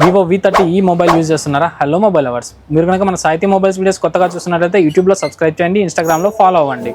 Vivo V30e mobile use చేస్తున్నారా? Hello mobile lovers, మీరు కనుక మన సాహితీ మొబైల్స్ వీడియోస్ కొత్తగా చూస్తున్నట్లయితే యూట్యూబ్లో సబ్స్క్రైబ్ చేయండి, ఇన్స్టాగ్రామ్లో ఫాలో అవ్వండి.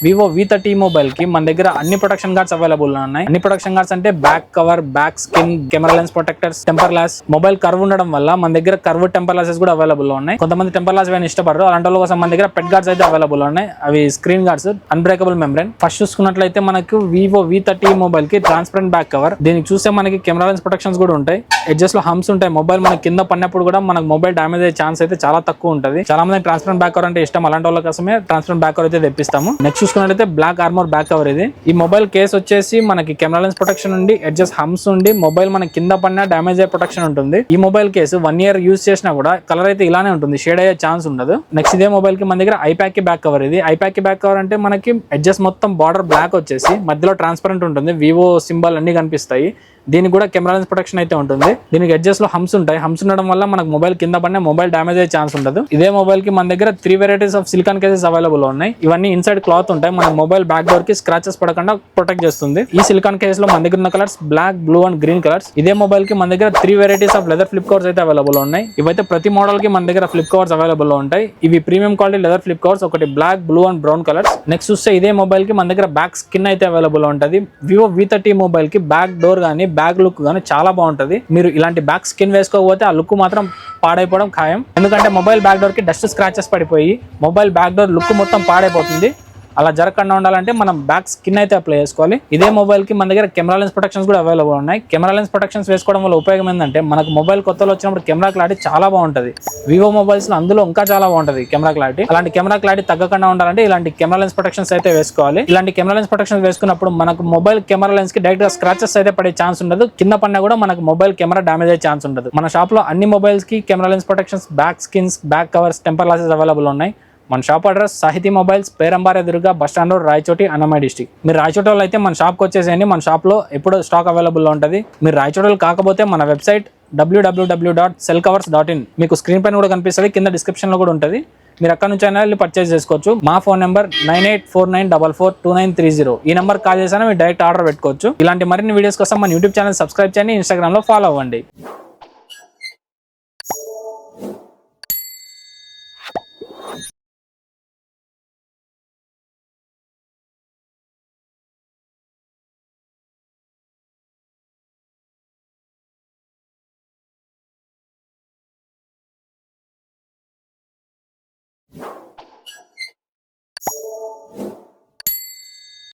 వివో V30 మొబైల్ కి మన దగ్గర అన్ని ప్రొటెక్షన్ గార్డ్స్ అవైలబుల్ ఉన్నాయి. అన్ని ప్రొటెక్షన్ గార్డ్స్ అంటే back cover, back skin, camera lens protectors, temper glass. Mobile curve ఉండడం వల్ల మన దగ్గర కర్వ్ టెంపర్ గ్లాసెస్ కూడా అవైలబుల్ ఉన్నాయి. కొంతమంది టెంపర్ గ్లాస్ వేయని ఇష్టపడరు, అలాంటి వాళ్ళ కోసం మన దగ్గర పెట్ గార్డ్స్ అయితే అవైలబుల్ ఉన్నాయి. అవి screen guards, unbreakable membrane. First చూసుకున్నట్లయితే మనకు వివో V30 మొబైల్ కి ట్రాన్స్పరెంట్ బ్యాక్ కవర్. దీనికి చూస్తే మనకి కెమెరా లెన్స్ ప్రొటెక్షన్స్ కూడా ఉంటాయి. ఎడ్జెస్ లో హంప్స్ ఉంటాయి. మొబైల్ మనకి కింద పడినప్పుడు కూడా మనకు మొబైల్ డామేజ్ అయ్యే ఛాన్స్ అయితే చాలా తక్కువ ఉంటుంది. చాలా మంది ట్రాన్స్పరెంట్ బ్యాక్ కవర్ అంటే ఇష్టం, అలాంటి వాళ్ళ కోసమే ట్రాన్స్పరెంట్ బ్యాక్ కవర్ అయితే తెప్పిస్తాము. నెక్స్ట్ చూసుకున్నట్లయితే బ్లాక్ ఆర్మర్ బ్యాక్ కవర్. ఇది ఈ మొబైల్ కేస్ వచ్చేసి మనకి కెమెరా లెన్స్ ప్రొటెక్షన్ ఉండి, ఎడ్జెస్ హంప్స్ ఉండి, మొబైల్ మనకి కింద పడినా డామేజ్ అయ్యే ప్రొటెక్షన్ ఉంటుంది. ఈ మొబైల్ కేసు 1 year యూజ్ చేసినా కూడా కలర్ అయితే ఇలానే ఉంటుంది, షేడ్ అయ్యే ఛాన్స్ ఉండదు. నెక్స్ట్ ఇదే మొబైల్ కి మన దగ్గర ఐప్యాక్ కి బ్యాక్ కవర్. ఇది ఐప్యాక్ కి బ్యాక్ కవర్ అంటే మనకి ఎడ్జెస్ మొత్తం బార్డర్ బ్లాక్ వచ్చేసి మధ్యలో ట్రాన్స్పరెంట్ ఉంటుంది, వివో సింబల్ అన్ని కనిపిస్తాయి. దీనికి కూడా కెమెరా లెన్స్ ప్రొటెక్షన్ అయితే ఉంటుంది. దీనికి ఎడ్జెస్ లో హంప్స్ ఉంటాయి. హంప్స్ ఉండడం వల్ల మనకు మొబైల్ కింద పడిన మొబైల్ డామేజ్ అయ్యే ఛాన్స్ ఉండదు. ఇదే మొబైల్ కి మన దగ్గర 3 varieties of silicon cases available ఉన్నాయి. ఇవన్నీ ఇన్సైడ్ క్లాత్ ఉంటాయి, మన మొబైల్ బ్యాక్ డోర్ కి స్క్రాచెస్ పడకుండా ప్రొటెక్ట్ చేస్తుంది. ఈ సిలికాన్ కేస్ లో మన దగ్గర ఉన్న colours black, blue and green colours. ఇదే మొబైల్ కి మన దగ్గర 3 varieties of leather flip covers అయితే అవైలబుల్ ఉన్నాయి. ఇవైతే ప్రతి మోడల్ కి మన దగ్గర ఫ్లిప్ కవర్స్ అవైలబుల్ ఉంటాయి. ఇవి premium quality leather flip covers, ఒకటి black, blue and brown colours. Next చూస్తే ఇదే మొబైల్ కి మన దగ్గర బ్యాక్ స్కిన్ అయితే అవైలబుల్ ఉంటుంది. వివో V30 మొబైల్ కి బ్యాక్ డోర్ గానీ, బ్యాక్ లుక్ గానీ చాలా బాగుంటది. మీరు ఇలాంటి బ్యాక్ స్కిన్ వేసుకోకపోతే ఆ లుక్ మాత్రం పాడైపోవడం ఖాయం. ఎందుకంటే మొబైల్ బ్యాక్ డోర్ కి డస్ట్ స్క్రాచెస్ పడిపోయి మొబైల్ బ్యాక్ డోర్ లుక్ మొత్తం పాడైపోతుంది. అలా జరగకుండా ఉండాలంటే మనం బ్యాక్ స్కిన్ అయితే అప్లై చేసుకోవాలి. ఇదే మొబైల్ కి మన దగ్గర కెమెరా లెన్స్ ప్రొటెక్షన్స్ కూడా అవైలబుల్ ఉన్నాయి. కెమెరా లెన్స్ ప్రొటెక్షన్స్ వేసుకోవడం వల్ల ఉపయోగం ఏంటంటే మనకు మొబైల్ కొత్తలో వచ్చినప్పుడు కెమెరా క్లారిటీ చాలా బాగుంటది. వివో మొబైల్స్ లో అందులో ఇంకా చాలా బాగుంటది కెమెరా క్లారిటీ. అలాంటి కెమెరా క్లారిటీ తగ్గకుండా ఉండాలంటే ఇలాంటి కెమెరా లెన్స్ ప్రొటెక్షన్స్ అయితే వేసుకోవాలి. ఇలాంటి కెమెరా లెన్స్ ప్రొటెక్షన్స్ వేసుకున్నప్పుడు మనకు మొబైల్ కెమెరా లెన్స్ కి డైరెక్ట్ గా స్క్రాచెస్ అయితే పడే ఛాన్స్ ఉండదు. కింద పడినా కూడా మనకు మొబైల్ కెమెరా డామేజ్ అయ్యే ఛాన్స్ ఉండదు. మన షాప్ లో అన్ని మొబైల్స్ కి camera lens protections, back skins, back covers, temper glasses available ఉన్నాయి. మన షాప్ అడ్రస్ సాహితీ మొబైల్స్, పేరంబార్ ఎదురుగా bus stand road, Rayachoti, Annamayya district. మీరు రాయచోటలో అయితే మన షాప్కి వచ్చేసేయండి, మన షాప్లో ఎప్పుడు స్టాక్ అవైలబుల్లో ఉంటుంది. మీరు రాయచోటలో కాకపోతే మన వెబ్సైట్ www.cellcovers.in మీకు స్క్రీన్ పైన కూడా కనిపిస్తుంది, కింద డిస్క్రిప్షన్లో కూడా ఉంటుంది. మీరు అక్కడ నుంచి అయినా వెళ్ళి పర్చేస్ చేసుకోవచ్చు. మా ఫోన్ నెంబర్ 9849442930. ఈ నెంబర్ కాల్ చేసినా మీరు డైరెక్ట్ ఆర్డర్ పెట్టుకోవచ్చు. ఇలాంటి మరిన్ని వీడియోస్ కోసం మన యూట్యూబ్ ఛానల్ సబ్స్క్రైబ్ చేయండి, ఇన్స్టాగ్రామ్లో ఫాలో అవ్వండి.